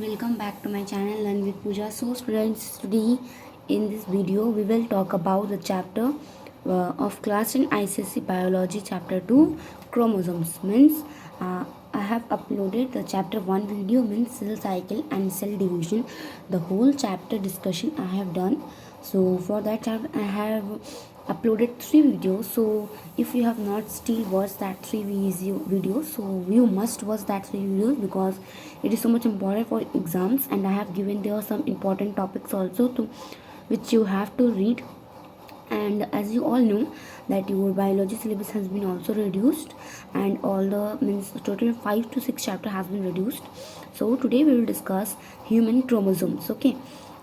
welcome back to my channel Learn with Pooja. So students, today in this video we will talk about the chapter of class in ICSE Biology chapter 2 chromosomes. Means I have uploaded the chapter 1 video, means cell cycle and cell division. The whole chapter discussion I have done. So for that chapter I have uploaded 3 videos. So if you have not still watched that 3 videos, so you must watch that 3 videos because it is so much important for exams, and I have given there some important topics also to which you have to read. And as you all know that your biology syllabus has been also reduced, and all the means total 5 to 6 chapter has been reduced. So today we will discuss human chromosomes. Okay,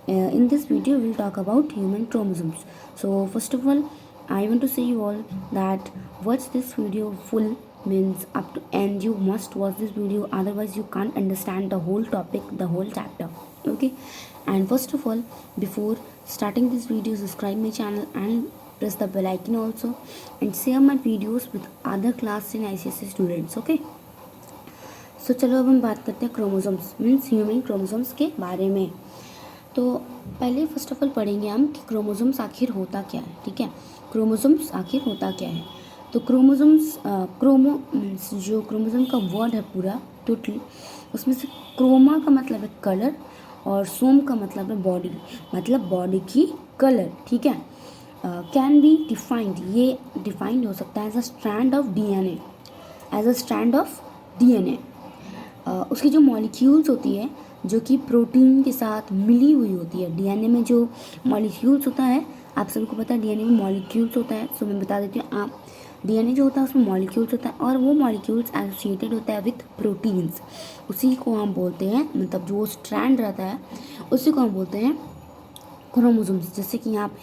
in this video we will talk about human chromosomes. So first of all, I want to say you all that watch this video full, means up to end. You must watch this video, otherwise you can't understand the whole topic, the whole chapter. Okay, and first of all, before starting this video, subscribe my channel and press the bell icon also, and share my videos with other class in ICSE students. Okay, सो चलो अब हम बात करते हैं chromosomes means human chromosomes के बारे में. तो पहले फर्स्ट ऑफ ऑल पढ़ेंगे हम कि क्रोमोसोम्स आखिर होता क्या है. ठीक है, क्रोमोसोम्स आखिर होता क्या है. तो क्रोमोसोम्स मीन्स जो क्रोमोसोम का वर्ड है पूरा टोटल, उसमें से क्रोमा का मतलब है कलर और सोम का मतलब है बॉडी, मतलब बॉडी की कलर. ठीक है, कैन बी डिफाइंड, ये डिफाइंड हो सकता है as a strand of DNA, as a strand of DNA. उसकी जो मॉलिक्यूल्स होती है जो कि प्रोटीन के साथ मिली हुई होती है. डीएनए में जो मॉलिक्यूल्स होता है, आप सभी को पता है डीएनए में मॉलिक्यूल्स होता है. सो मैं बता देती हूँ, आप डीएनए जो होता है उसमें मॉलिक्यूल्स होता है, और वो मॉलिक्यूल्स एसोसिएटेड होता है विथ प्रोटीन्स. उसी को हम बोलते हैं, मतलब जो स्ट्रैंड रहता है उसी को हम बोलते हैं क्रोमोसोम्स. जैसे कि यहाँ पे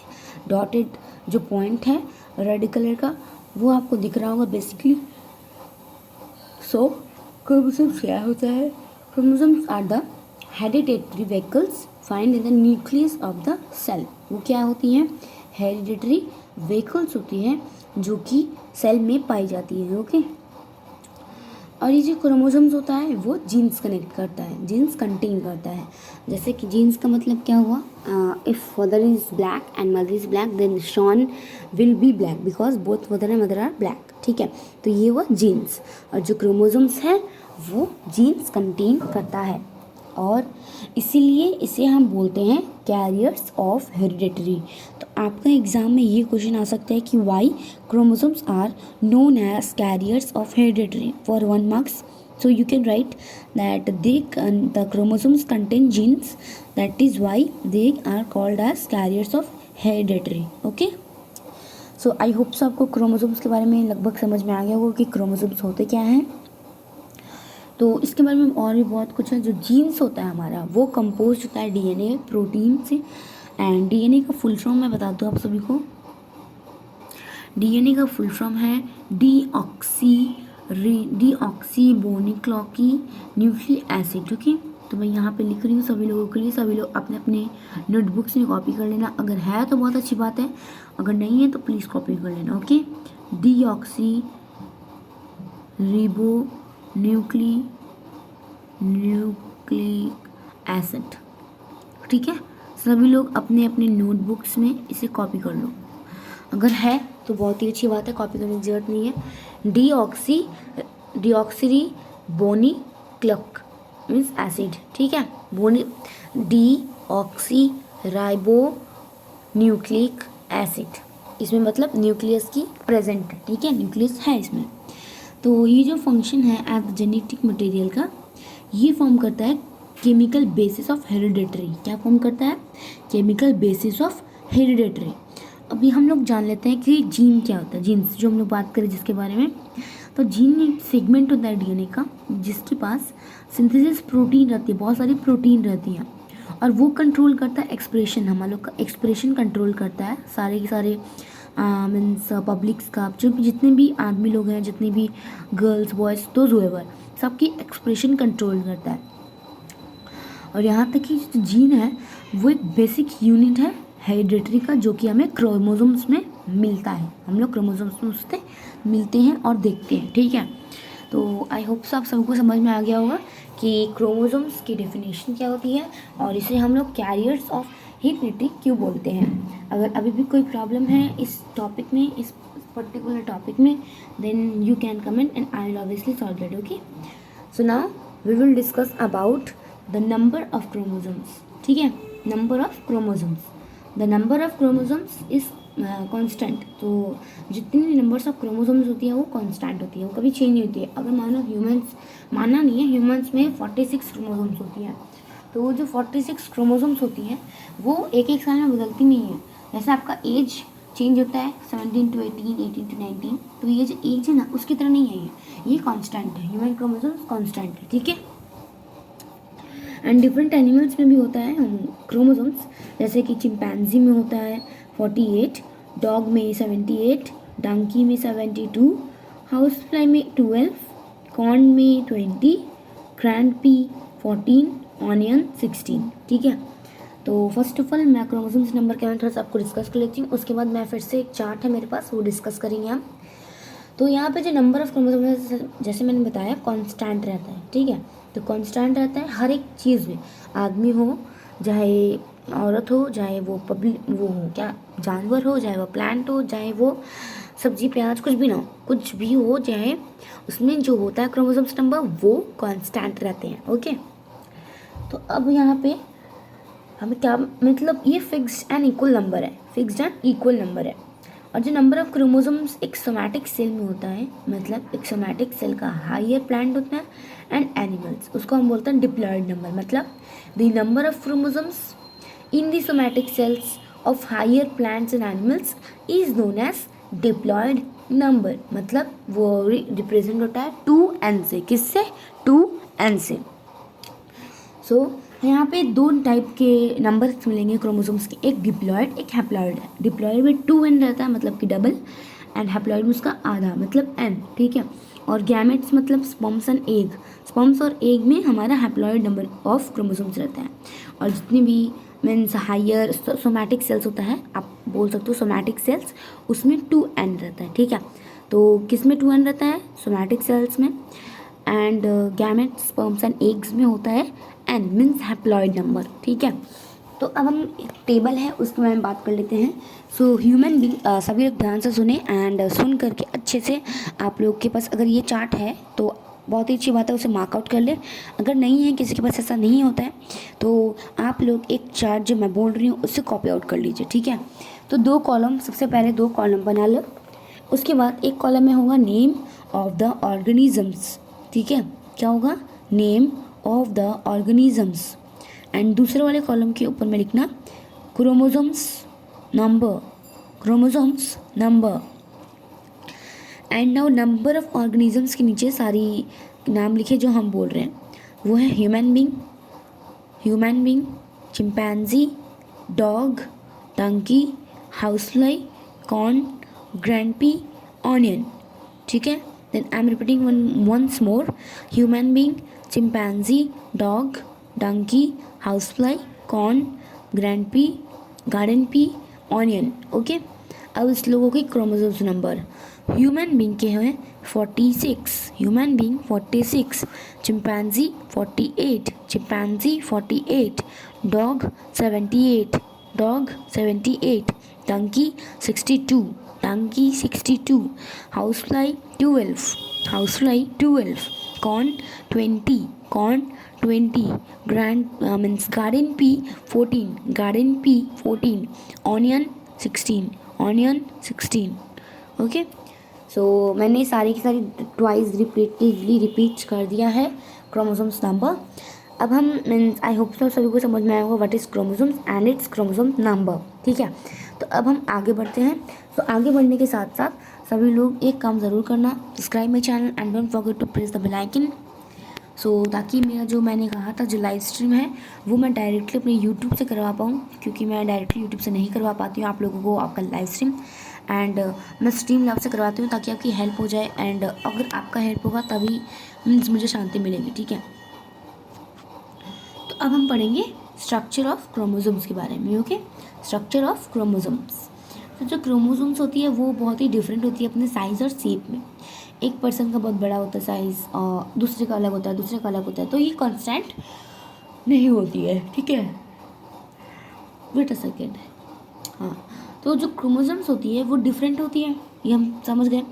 डॉटेड जो पॉइंट है रेड कलर का, वो आपको दिख रहा होगा बेसिकली. सो क्रोमोसोम्स क्या होता है? Chromosomes are the hereditary vehicles find in the nucleus of the cell. वो क्या होती हैं? हेरिडेटरी व्हीकल्स होती हैं जो कि सेल में पाई जाती है. ओके, और ये जो क्रोमोसोम्स होता है वो जीन्स कनेक्ट करता है, जीन्स कंटेन करता है. जैसे कि जीन्स का मतलब क्या हुआ? If father is black and mother is black, then son will be black because both father and mother are black. ठीक है, तो ये हुआ जीन्स. और जो क्रोमोसोम्स है वो जीन्स कंटेन करता है, और इसीलिए इसे हम बोलते हैं कैरियर्स ऑफ हेरिडेटरी. तो आपका एग्जाम में ये क्वेश्चन आ सकता है कि Y chromosomes are known as carriers of hereditary for 1 marks. So you can write that the chromosomes contain genes, that is why they are called as carriers of hereditary. Okay, so I hope so आपको chromosomes के बारे में लगभग समझ में आ गया होगा कि क्रोमोसोम्स होते क्या हैं. तो इसके बारे में और भी बहुत कुछ है. जो जीन्स होता है हमारा वो कंपोज होता है डीएनए प्रोटीन से, एंड डीएनए का फुल फॉर्म मैं बता दूँ आप सभी को. डीएनए का फुल फॉर्म है डीऑक्सीबोन्यूक्लिक न्यूक्लिक एसिड. ओके, तो मैं यहाँ पे लिख रही हूँ सभी लोगों के लिए. सभी लोग अपने अपने नोटबुक्स में कॉपी कर लेना. अगर है तो बहुत अच्छी बात है, अगर नहीं है तो प्लीज़ कॉपी कर लेना. Okay, deoxy ribo nucleic acid. ठीक है, सभी लोग अपने अपने नोटबुक्स में इसे कॉपी कर लो. अगर है तो बहुत ही अच्छी बात है, कॉपी करने की जरूरत नहीं है. डीऑक्सीबोन्यूक्लिक मीन्स एसिड. ठीक है, डीऑक्सीराइबोन्यूक्लिक एसिड, इसमें मतलब न्यूक्लियस की प्रेजेंट है. ठीक है, न्यूक्लियस है इसमें. तो ये जो फंक्शन है एज जेनेटिक मटेरियल का, ये फॉर्म करता है केमिकल बेसिस ऑफ हेरिडेटरी. क्या फॉर्म करता है? Chemical basis of hereditary. अभी हम लोग जान लेते हैं कि जीन क्या होता है. जीन्स जो हम लोग बात करें जिसके बारे में, तो जीन एक सेगमेंट होता है डीएनए का जिसके पास सिंथेसिस प्रोटीन रहती है, बहुत सारी प्रोटीन रहती हैं, और वो कंट्रोल करता है एक्सप्रेशन. हम लोग का एक्सप्रेशन कंट्रोल करता है सारे के सारे मीन्स पब्लिक्स का, जो जितने भी आदमी लोग हैं, जितने भी गर्ल्स बॉयज़ दोज हुएवर, सबकी एक्सप्रेशन कंट्रोल करता है. और यहाँ तक कि जो जीन है वो एक बेसिक यूनिट है हेरिडेटरी का, जो कि हमें क्रोमोसोम्स में मिलता है. हम लोग क्रोमोसोम्स में उससे मिलते हैं और देखते हैं. ठीक है, तो आई होप सो आप सबको समझ में आ गया होगा कि क्रोमोसोम्स की डेफिनेशन क्या होती है और इसे हम लोग कैरियर्स ऑफ हेरिडिटी क्यों बोलते हैं। अगर अभी भी कोई प्रॉब्लम है इस टॉपिक में, इस पर्टिकुलर टॉपिक में, then you can comment and I will obviously solve it. Okay, so now we will discuss about the number of chromosomes. ठीक है, number of chromosomes, the number of chromosomes is constant. तो जितनी numbers of chromosomes होती है वो constant होती है, वो कभी चेंज नहीं होती है। अगर मानो ह्यूमंस, माना नहीं है, ह्यूमंस में 46 क्रोमोसोम्स होती हैं, तो वो जो 46 क्रोमोसोम्स होती हैं वो एक एक साल में बदलती नहीं है। जैसे आपका एज चेंज होता है 17 to 18, 18 to 19, तो ये जो एज है ना उसकी तरह नहीं है, ये कांस्टेंट है। ह्यूमन क्रोमोसोम्स कांस्टेंट है, ठीक है। एंड डिफरेंट एनिमल्स में भी होता है क्रोमोसोम्स, जैसे कि चिंपैंजी में होता है 48, डॉग में 78, डंकी में 72, हाउस फ्लाई में 12, कॉर्न में 20, क्रैंड पी 14, ऑनियन 16। ठीक है, तो फर्स्ट ऑफ ऑल मैं क्रोमोसोम्स नंबर के बारे में थोड़ा सा आपको डिस्कस कर लेती हूँ, उसके बाद मैं फिर से एक चार्ट है मेरे पास वो डिस्कस करेंगे हम। तो यहाँ पे जो नंबर ऑफ क्रोमोसोम्स जैसे मैंने बताया कांस्टेंट रहता है, ठीक है। तो कांस्टेंट रहता है हर एक चीज़ में, आदमी हो चाहे औरत हो, चाहे वो पब्लिक वो हो क्या जानवर हो, चाहे वो प्लांट हो, चाहे वो सब्जी प्याज कुछ भी ना हो, कुछ भी हो, चाहे उसमें जो होता है क्रोमोसोम्स नंबर वो कांस्टेंट रहते हैं। ओके, तो अब यहाँ पे हमें क्या मतलब, ये फिक्स्ड एंड इक्वल नंबर है, फिक्स्ड एंड इक्वल नंबर है। और जो नंबर ऑफ क्रोमोसोम्स एक सोमैटिक सेल में होता है, मतलब एक सोमैटिक सेल का हायर प्लांट होता है एंड एनिमल्स, उसको हम बोलते हैं डिप्लॉयड नंबर। मतलब the number of chromosomes in the somatic cells of higher plants and animals is known as diploid number. मतलब वो रिप्रेजेंट होता है 2n से, किससे? 2n से। सो यहाँ पे दो टाइप के नंबर्स मिलेंगे क्रोमोसोम्स के, एक डिप्लॉयड एक हैप्लॉयड है। डिप्लॉयड में 2n रहता है मतलब कि डबल, एंड हैप्लॉयड में उसका आधा मतलब n, ठीक है। और गैमेट्स मतलब स्पर्म्स एंड एग, स्पर्म्स और एग में हमारा हैप्लॉयड नंबर ऑफ क्रोमोसोम्स रहता है। और जितनी भी मीन्स हायर सोमैटिक सेल्स होता है, आप बोल सकते हो सोमैटिक सेल्स, उसमें 2n रहता है, ठीक है। तो किस में 2n रहता है? सोमैटिक सेल्स में। And gamete sperms and eggs में होता है n मीन्स हैप्लॉयड नंबर, ठीक है। तो अब हम एक टेबल है उसके बारे में बात कर लेते हैं। सो ह्यूमन बींग, सभी लोग ध्यान से सुने एंड सुन करके अच्छे से, आप लोग के पास अगर ये चार्ट है तो बहुत ही अच्छी बात है, उसे मार्कआउट कर ले। अगर नहीं है, किसी के पास ऐसा नहीं होता है, तो आप लोग एक चार्ट जो मैं बोल रही हूँ उससे कॉपी आउट कर लीजिए, ठीक है। तो दो कॉलम, सबसे पहले दो कॉलम बना लो, उसके बाद एक कॉलम में होगा नेम ऑफ द ऑर्गेनिजम्स, ठीक है। क्या होगा? Name of the organisms. And दूसरे वाले कॉलम के ऊपर में लिखना chromosomes number, chromosomes number. And now number of organisms के नीचे सारी नाम लिखे जो हम बोल रहे हैं, वो है human being, human being, chimpanzee, dog, donkey, housefly, corn, grand pea, onion, ठीक है। Then I am repeating once more, human being, chimpanzee, dog, donkey, housefly, corn, grand pea, garden pea, onion. Okay, अब इस लोगों के क्रोमोसोम्स नंबर ह्यूमन बींग के हैं 46, human being 46, chimpanzee 48, chimpanzee 48, dog 78, dog 78, donkey 62, donkey 62, housefly 12, housefly 12, corn 20, corn 20, grand means garden pea 14, garden pea 14, onion 16, onion 16। Okay, so मैंने सारी की सारी ट्वाइस रिपीटेडली रिपीट कर दिया है क्रोमोसोम्स नंबर। अब हम मीन्स आई होप सो सभी को समझ में आया होगा what is chromosomes and it's chromosome number, ठीक है। तो अब हम आगे बढ़ते हैं। तो आगे बढ़ने के साथ साथ सभी लोग एक काम ज़रूर करना, subscribe my channel and don't forget to press the bell icon, so ताकि मेरा जो मैंने कहा था जो लाइव स्ट्रीम है वो मैं डायरेक्टली अपने यूट्यूब से करवा पाऊँ, क्योंकि मैं डायरेक्टली यूट्यूब से नहीं करवा पाती हूँ आप लोगों को आपका लाइव स्ट्रीम, एंड मैं स्ट्रीम लैब से करवाती हूँ ताकि आपकी हेल्प हो जाए। एंड अगर आपका हेल्प होगा तभी मीन्स मुझे शांति मिलेगी, ठीक है। तो अब हम पढ़ेंगे स्ट्रक्चर ऑफ क्रोमोसोम्स के बारे में। Okay, structure of chromosomes. तो जो क्रोमोसोम्स होती है वो बहुत ही डिफरेंट होती है अपने साइज़ और शेप में। एक पर्सन का बहुत बड़ा होता है साइज़ और दूसरे का अलग होता है, दूसरे का अलग होता है, तो ये कांस्टेंट नहीं होती है, ठीक है। Wait a second. हाँ, तो जो क्रोमोसोम्स होती है वो डिफरेंट होती है, ये हम समझ गए।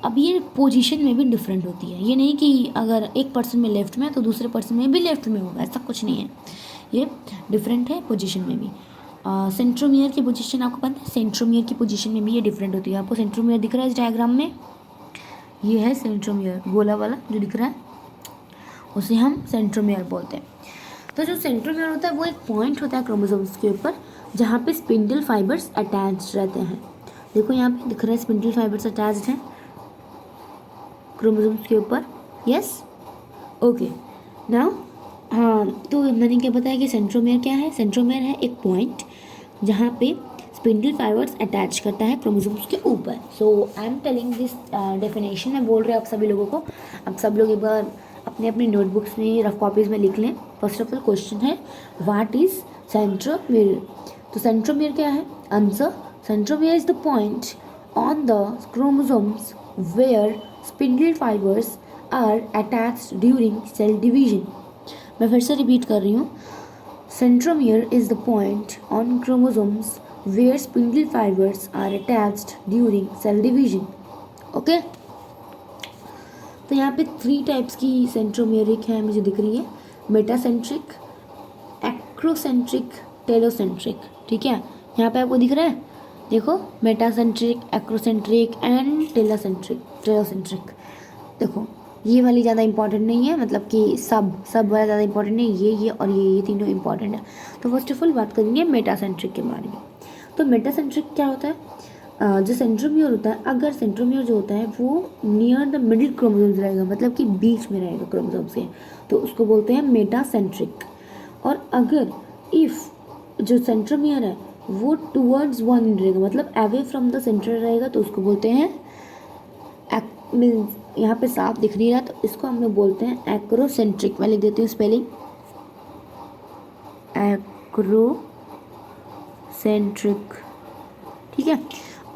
अब ये पोजीशन में भी डिफरेंट होती है, ये नहीं कि अगर एक पर्सन में लेफ्ट में तो दूसरे पर्सन में भी लेफ्ट में होगा, ऐसा कुछ नहीं है, ये डिफरेंट है पोजीशन में भी। सेंट्रोमियर की पोजीशन आपको पता है, सेंट्रोमियर की पोजीशन में भी ये डिफरेंट होती है। आपको सेंट्रोमियर दिख रहा है इस डायग्राम में, ये है सेंट्रोमियर, गोला वाला जो दिख रहा है उसे हम सेंट्रोमियर बोलते हैं। तो जो सेंट्रोमियर होता है वो एक पॉइंट होता है क्रोमोसोम्स के ऊपर जहाँ पे स्पिंडल फाइबर्स अटैच रहते हैं। देखो यहाँ पे दिख रहा है स्पिंडल फाइबर्स अटैच्ड हैं क्रोमोसोम्स के ऊपर, यस ओके। नाउ हाँ, तो मैंने क्या बताया कि सेंट्रोमियर क्या है, सेंट्रोमियर है एक पॉइंट जहाँ पे स्पिंडल फाइबर्स अटैच करता है क्रोमोसोम्स के ऊपर। So I am telling this definition, मैं बोल रही हूँ आप सभी लोगों को। आप सब लोग एक बार अपने अपनी नोटबुक्स में रफ कॉपीज में लिख लें। फर्स्ट ऑफ ऑल क्वेश्चन है व्हाट इज सेंट्रोमियर। तो सेंट्रोमियर क्या है, answer centromere is the point on the chromosomes where spindle fibres are attached during cell division. मैं फिर से रिपीट कर रही हूँ, centromere is the point on chromosomes where spindle fibres are attached during cell division. Okay, तो यहाँ पे 3 types की सेंट्रोमियरिक है मुझे दिख रही है, मेटासेंट्रिक, एक्रोसेंट्रिक, टेलोसेंट्रिक, ठीक है। यहाँ पे आपको दिख रहा है, देखो मेटासेंट्रिक, एक्रोसेंट्रिक एंड टेलोसेंट्रिक। देखो ये वाली ज़्यादा इंपॉर्टेंट नहीं है, मतलब कि सब वाला ज़्यादा इंपॉर्टेंट नहीं, ये और ये तीनों इंपॉर्टेंट है। तो फर्स्ट ऑफ ऑल बात करेंगे मेटासेंट्रिक के बारे में। तो मेटासेंट्रिक क्या होता है, जो सेंट्रोमियर होता है, अगर सेंट्रोमियर जो होता है वो नियर द मिडिल क्रोमोसोम्स रहेगा, मतलब कि बीच में रहेगा क्रोमोसोम्स के, तो उसको बोलते हैं मेटासेंट्रिक। और अगर इफ़ जो सेंट्रोमियर है वो टूवर्ड्स वन रहेगा, मतलब अवे फ्रॉम द सेंटर रहेगा, तो उसको बोलते हैं मीन्स यहाँ पे साफ दिख नहीं रहा तो इसको हम लोग बोलते हैं एक्रोसेंट्रिक। मैं लिख देती हूँ स्पेलिंग, एक्रोसेंट्रिक, ठीक है।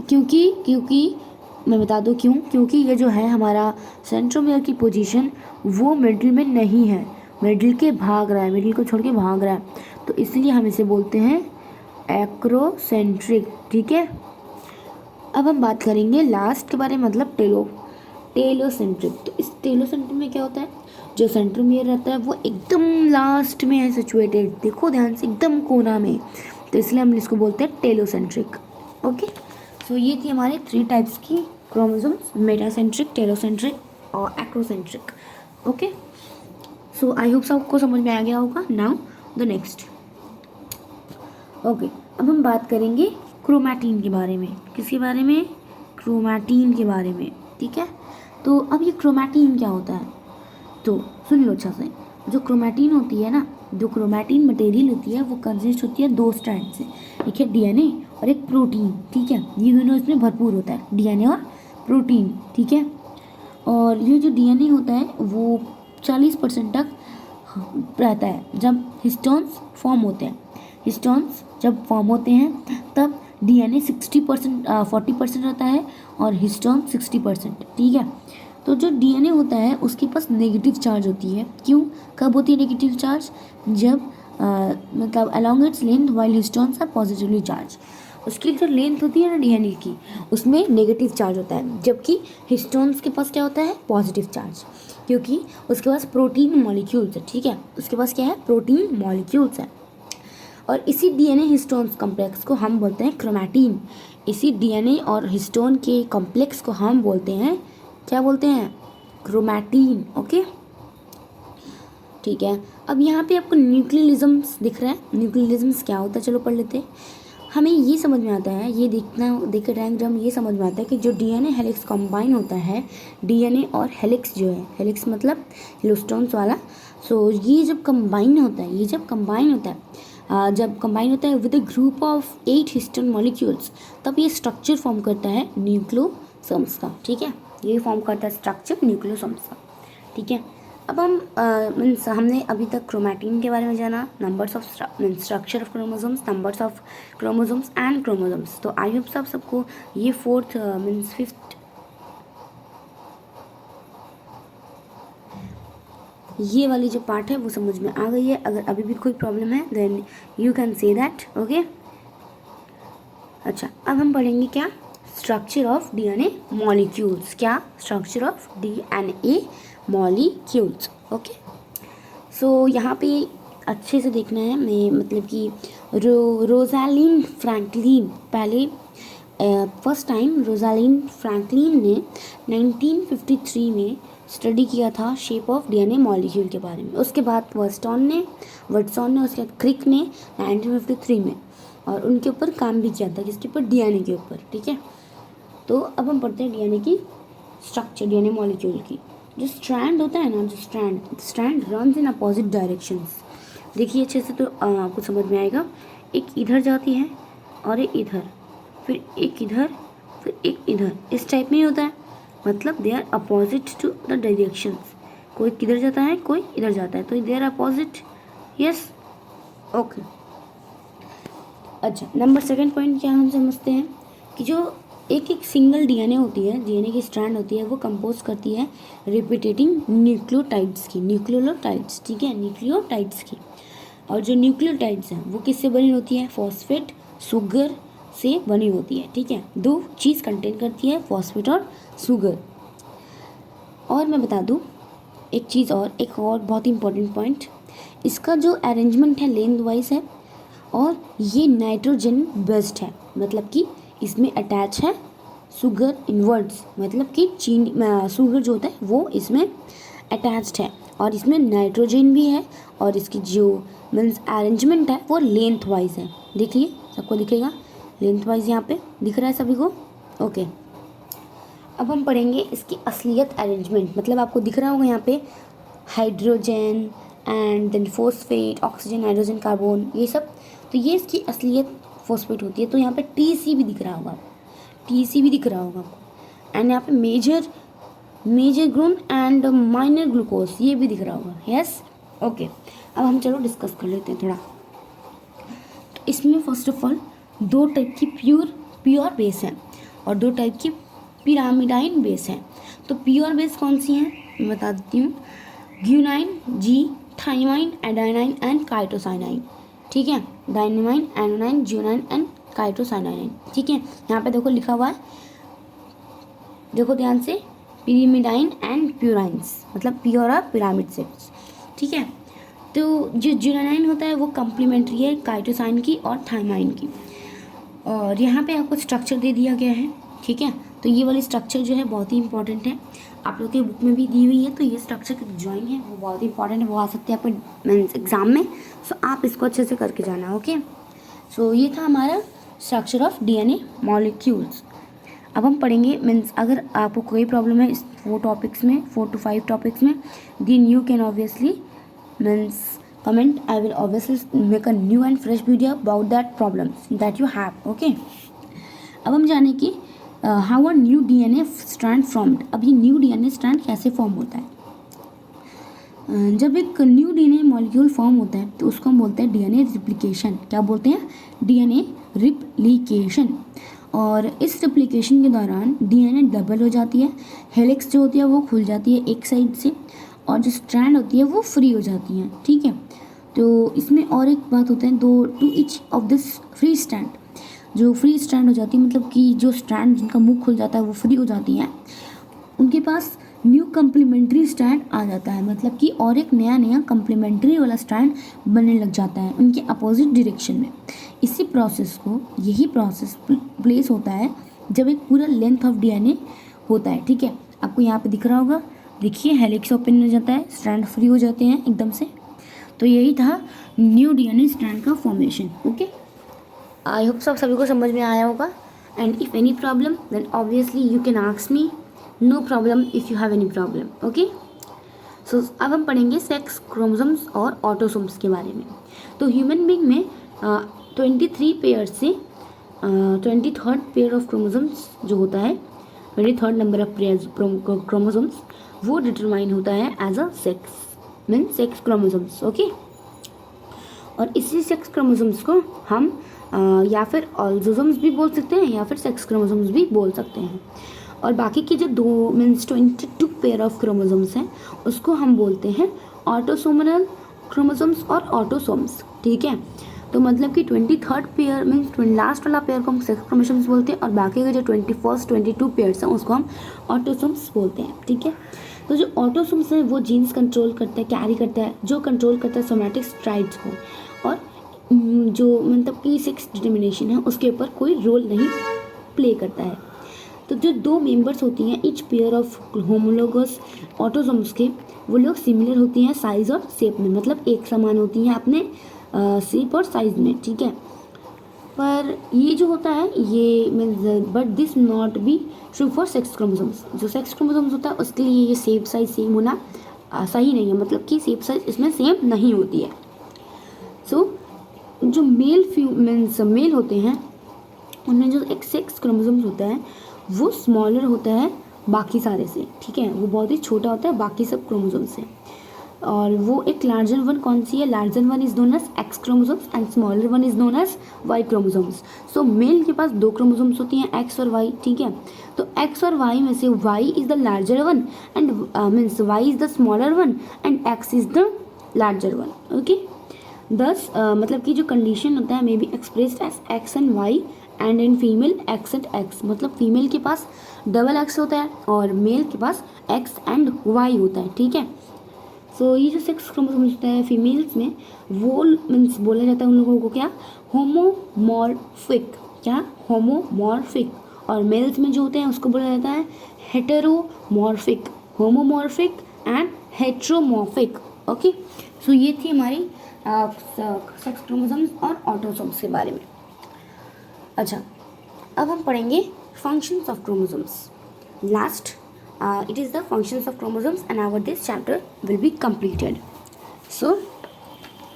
क्योंकि मैं बता दूँ क्योंकि ये जो है हमारा सेंट्रोमियर की पोजीशन वो मिडिल में नहीं है, मिडिल के भाग रहा है, मिडिल को छोड़ के भाग रहा है, तो इसलिए हम इसे बोलते हैं एक्रोसेंट्रिक, ठीक है। अब हम बात करेंगे लास्ट के बारे में, मतलब टेलोसेंट्रिक। तो इस टेलोसेंट्रिक में क्या होता है, जो सेंट्रोमियर रहता है वो एकदम लास्ट में है सिचुएटेड, देखो ध्यान से, एकदम कोना में, तो इसलिए हम इसको बोलते हैं टेलोसेंट्रिक। ओके, सो ये थी हमारे 3 टाइप्स की क्रोमोसोम्स, मेटासेंट्रिक, टेलोसेंट्रिक और acrocentric. Okay, so I hope सबको समझ में आ गया होगा। Now the next. ओके, अब हम बात करेंगे क्रोमैटिन के बारे में। किसके बारे में, क्रोमैटिन के बारे में, ठीक है। तो अब ये क्रोमैटिन क्या होता है, तो सुन लो अच्छा से। जो क्रोमैटिन होती है ना, जो क्रोमैटिन मटेरियल होती है वो कंसिस्ट होती है 2 स्ट्रैंड से, एक है डीएनए और एक प्रोटीन, ठीक है। ये दोनों इसमें भरपूर होता है, डीएनए और प्रोटीन, ठीक है। और ये जो डीएनए होता है वो 40% तक रहता है जब हिस्टोन्स फॉर्म होते हैं। हिस्टोन्स जब फॉर्म होते हैं तब डीएनए 40% रहता है और हिस्टोन 60%, ठीक है। तो जो डीएनए होता है उसके पास नेगेटिव चार्ज होती है। क्यों, कब होती है नेगेटिव चार्ज, जब मतलब along its length while histones are positively charge. उसकी जो लेंथ होती है ना डीएनए की, उसमें नेगेटिव चार्ज होता है, जबकि हिस्टोन्स के पास क्या होता है, पॉजिटिव चार्ज, क्योंकि उसके पास प्रोटीन मॉलिक्यूल्स है, ठीक है। उसके पास क्या है, प्रोटीन मॉलिक्यूल्स है। और इसी डीएनए हिस्टोन्स कॉम्प्लेक्स को हम बोलते हैं क्रोमैटिन। इसी डीएनए और हिस्टोन के कॉम्प्लेक्स को हम बोलते हैं, क्या बोलते हैं, क्रोमैटिन। ओके, ठीक है। अब यहाँ पे आपको न्यूक्लियलिज्म्स दिख रहा है, न्यूक्लियलिज्म्स क्या होता है, चलो पढ़ लेते हैं। हमें ये समझ में आता है, ये देख डायग्राम ये समझ में आता है कि जो डीएनए हेलिक्स कंबाइन होता है, डीएनए और हेलिक्स जो है, हेलिक्स मतलब हिस्टोन्स वाला, सो ये जब कंबाइन होता है, जब कंबाइन होता है with a group of 8 histone molecules, तब ये स्ट्रक्चर फॉर्म करता है न्यूक्लियोसोम्स का, ठीक है। ये फॉर्म करता है स्ट्रक्चर न्यूक्लियोसोम्स का, ठीक है। अब हम मीन्स हमने अभी तक क्रोमैटिन के बारे में जाना, numbers of structure of chromosomes, numbers of chromosomes and chromosomes. तो आई होप सबको ये 4th मीन्स 5th ये वाली जो पार्ट है वो समझ में आ गई है। अगर अभी भी कोई प्रॉब्लम है then you can say that, okay. अच्छा, अब हम पढ़ेंगे क्या, स्ट्रक्चर ऑफ डीएनए मॉलिक्यूल्स। क्या, structure of DNA molecules, okay. So यहाँ पे अच्छे से देखना है, मैं मतलब कि रोजालिन फ्रैंकलिन, पहले फर्स्ट टाइम रोजालिन फ्रैंकलिन ने 1953 में स्टडी किया था शेप ऑफ डीएनए मॉलिक्यूल के बारे में। उसके बाद वाटसन ने उसके बाद क्रिक ने 1953 में, और उनके ऊपर काम भी किया था, किसके ऊपर, डीएनए के ऊपर, ठीक है। तो अब हम पढ़ते हैं डीएनए की स्ट्रक्चर, डीएनए मॉलिक्यूल की। जो स्ट्रैंड होता है ना, जो strand runs in opposite directions. देखिए अच्छे से तो आपको समझ में आएगा। एक इधर जाती है और एक इधर, फिर एक इधर, फिर एक इधर, इस टाइप में ही होता है। मतलब they are opposite to the directions. कोई किधर जाता है, कोई इधर जाता है, तो they are opposite, yes, okay. अच्छा, नंबर सेकंड पॉइंट क्या हम समझते हैं कि जो एक सिंगल डीएनए होती है, डीएनए की स्ट्रैंड होती है, वो कंपोज करती है रिपीटेटिंग न्यूक्लियोटाइड्स की, न्यूक्लियोटाइड्स, ठीक है, न्यूक्लियोटाइड्स की। और जो न्यूक्लियोटाइड्स हैं वो किससे बनी होती है, फॉस्फेट शुगर से बनी होती है, ठीक है। दो चीज़ कंटेन करती है, फॉस्फेट और शुगर। और मैं बता दूँ एक चीज़ और, एक और बहुत ही इंपॉर्टेंट पॉइंट, इसका जो अरेंजमेंट है लेंथ वाइज है, और ये नाइट्रोजन बेस्ड है, मतलब कि इसमें अटैच है शुगर इनवर्ड्स, मतलब कि चीनी शुगर जो होता है वो इसमें अटैच्ड है, और इसमें नाइट्रोजन भी है, और इसकी जो मीन्स अरेंजमेंट है वो लेंथ वाइज है। देखिए सबको दिखेगा लेंथ वाइज, यहाँ पे दिख रहा है सभी को, ओके। अब हम पढ़ेंगे इसकी असलियत अरेंजमेंट, मतलब आपको दिख रहा होगा यहाँ पे hydrogen and then phosphate, oxygen, nitrogen, carbon, ये सब, तो ये इसकी असलियत फॉस्फेट होती है। तो यहाँ पे टीसी भी दिख रहा होगा, टीसी भी दिख रहा होगा आपको, एंड यहाँ पे मेजर ग्रुन एंड माइनर ग्लूकोज, ये भी दिख रहा होगा, यस, ओके। अब हम चलो डिस्कस कर लेते हैं थोड़ा। तो इसमें फर्स्ट ऑफ ऑल दो टाइप की प्योर बेस हैं, और दो टाइप की पिरामिडाइन बेस हैं। तो प्योर बेस कौन सी हैं मैं बता देती हूँ, guanine, G, thymine, adenine and cytosine, ठीक है, डायनामाइन, एनोनाइन, ज्यूनाइन एंड काइटोसाइनाइन, ठीक है। यहाँ पे देखो लिखा हुआ है, देखो ध्यान से, पिरामिडाइन एंड प्यूराइंस, मतलब प्योर और पिरामिड सेट्स, ठीक है। तो जो ज्यूनाइन होता है वो कम्प्लीमेंट्री है काइटोसाइन की और थाइमाइन की। और यहाँ पे आपको स्ट्रक्चर दे दिया गया है, ठीक है। तो ये वाली स्ट्रक्चर जो है बहुत ही इंपॉर्टेंट है, आप लोग के बुक में भी दी हुई है। तो ये स्ट्रक्चर की ड्राइंग है वो बहुत इंपॉर्टेंट है, वो आ सकती है आपको मीन्स एग्जाम में। सो आप इसको अच्छे से करके जाना, ओके। सो ये था हमारा स्ट्रक्चर ऑफ डीएनए मॉलिक्यूल्स। अब हम पढ़ेंगे मीन्स अगर आपको कोई प्रॉब्लम है इस 4 टॉपिक्स में, 4 to 5 टॉपिक्स में, then you can obviously means comment. I will obviously make a new and fresh video about that problems that you have, okay. अब हम जाने कि how a new DNA strand formed। अब ये new DNA strand कैसे form होता है। जब एक न्यू डीएनए मॉलिक्यूल फॉर्म होता है तो उसको हम बोलते हैं डीएनए रिप्लिकेशन। क्या बोलते हैं, डीएनए रिप्लिकेशन। और इस रिप्लिकेशन के दौरान डीएनए डबल हो जाती है, हेलिक्स जो होती है वो खुल जाती है एक साइड से, और जो स्ट्रैंड होती है वो फ्री हो जाती हैं, ठीक है। तो इसमें और एक बात होता है, दो to each of this free strand, जो फ्री स्ट्रैंड हो जाती है मतलब कि जो स्ट्रैंड जिनका मुंह खुल जाता है वो फ्री हो जाती हैं, उनके पास न्यू कम्प्लीमेंट्री स्ट्रैंड आ जाता है, मतलब कि और एक नया कम्प्लीमेंट्री वाला स्ट्रैंड बनने लग जाता है उनके अपोजिट डायरेक्शन में। यही प्रोसेस प्लेस होता है जब एक पूरा लेंथ ऑफ डीएनए होता है, ठीक है। आपको यहाँ पे दिख रहा होगा, देखिए हेलिक्स ओपन हो जाता है, स्ट्रैंड फ्री हो जाते हैं एकदम से। तो यही था न्यू डीएनए स्ट्रैंड का फॉर्मेशन, ओके। आई होप सभी को समझ में आया होगा। And if any problem then obviously you can ask me, no problem if you have any problem, okay. So अब हम पढ़ेंगे सेक्स क्रोमोसोम्स और ऑटोसोम्स के बारे में। तो ह्यूमन बीइंग में 23 पेयर से 23rd पेयर ऑफ क्रोमोसोम्स जो होता है, 23rd नंबर ऑफ क्रोमोसोम्स वो डिटरमाइन होता है as a sex mean sex chromosomes, okay. और इसी सेक्स क्रोमोसोम्स को हम या फिर ऑल्सोसोम्स भी बोल सकते हैं या फिर सेक्स क्रोमोसोम्स भी बोल सकते हैं। और बाकी के जो 2 मीन्स 22 पेयर ऑफ क्रोमोसोम्स हैं उसको हम बोलते हैं ऑटोसोमल क्रोमोसोम्स और ऑटोसोम्स, ठीक है। तो मतलब कि 23rd पेयर मीन्स लास्ट वाला पेयर को हम सेक्स क्रोमोसोम्स बोलते हैं और बाकी के जो 21st 22 पेयर्स हैं उसको हम ऑटोसोम्स बोलते हैं, ठीक है। तो जो ऑटोसोम्स हैं वो जीन्स कंट्रोल करता है, कैरी करता है, जो कंट्रोल करता है सोमैटिक स्ट्राइड्स को, और जो मतलब कि सेक्स डिटर्मिनेशन है उसके ऊपर कोई रोल नहीं प्ले करता है। तो जो दो मेंबर्स होती हैं each pair of homologous autosomes के, वो लोग सिमिलर होती हैं साइज और शेप में, मतलब एक समान होती हैं अपने शेप और साइज में, ठीक है। पर ये जो होता है ये means but this not be true for sex chromosomes. जो सेक्स क्रोमोसोम्स होता है उसके लिए ये शेप साइज सेम होना सही नहीं है, मतलब कि शेप साइज इसमें सेम नहीं होती है। सो जो मेल होते हैं उनमें जो एक सेक्स क्रोमोसोम्स होता है वो स्मॉलर होता है बाकी सारे से, ठीक है। वो बहुत ही छोटा होता है बाकी सब क्रोमोसोम से, और वो एक लार्जर वन कौन सी है, larger one is known as X chromosomes and smaller one is known as Y chromosomes. So male के पास दो क्रोमोसोम्स होती हैं एक्स और वाई, ठीक है। तो एक्स और वाई में से Y is the larger one and means Y is the smaller one and X is the larger one, okay. दस मतलब कि जो कंडीशन होता है may be expressed as X and Y and in female X and X, मतलब female के पास double x होता है और मेल के पास एक्स एंड वाई होता है, ठीक है। सो ये जो सेक्स क्रोमोसोम्स होता है फीमेल्स में वो मीन्स बोला जाता है उन लोगों को क्या, होमोमॉर्फिक, क्या होमोमॉर्फिक, और मेल्स में जो होते हैं उसको बोला जाता है heteromorphic, homomorphic and heteromorphic, okay. सो ये थी हमारी सेक्स क्रोमोसोम्स और ऑटोसोम्स के बारे में। अच्छा, अब हम पढ़ेंगे functions of chromosomes. Last it is the functions of chromosomes and our this chapter will be completed. So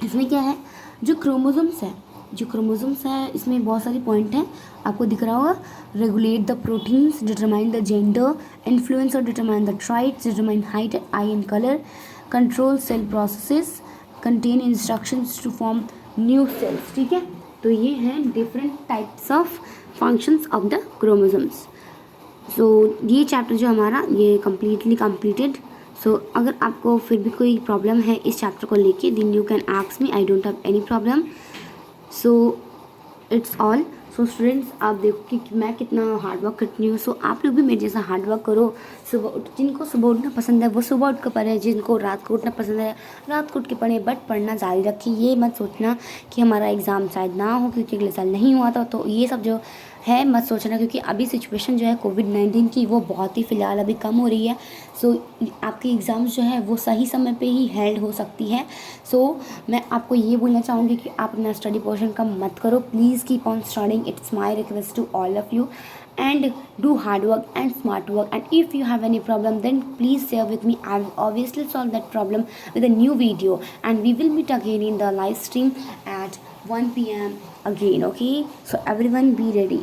इसमें क्या है, जो क्रोमोसोम्स है इसमें बहुत सारे पॉइंट हैं, आपको दिख रहा होगा। Regulate the proteins, determine the gender, influence और determine the traits, determine height, eye and colour, control cell processes, contain instructions to form new cells, ठीक है। तो ये हैं different types of functions of the chromosomes. So ये chapter जो हमारा ये कम्प्लीटली कंप्लीटेड। सो अगर आपको फिर भी कोई प्रॉब्लम है इस चैप्टर को लेके then you can ask me, I don't have any problem. So it's all. So students आप देखो कि मैं कितना हार्ड वर्क करती हूँ, सो आप लोग भी मेरे जैसा हार्ड वर्क करो। जिनको सुबह उठना पसंद है वो सुबह उठ कर पढ़े, जिनको रात को उठना पसंद है रात को उठ के पढ़े, बट पढ़ना जारी रखिए। ये मत सोचना कि हमारा एग्ज़ाम शायद ना हो क्योंकि अगले साल नहीं हुआ था, तो ये सब जो है मत सोचना, क्योंकि अभी सिचुएशन जो है कोविड-19 की वो बहुत ही फ़िलहाल अभी कम हो रही है। सो आपकी एग्ज़ाम्स जो है वो सही समय पे ही हेल्ड हो सकती है। सो मैं आपको ये बोलना चाहूँगी कि आप अपना स्टडी पोर्शन कम मत करो, please keep on studying, it's my request to all of you, and do hard work and smart work. And if you have any problem then please share with me. I will obviously solve that problem with a new video, and we will meet again in the live stream at 1 p.m. again, okay. So everyone be ready.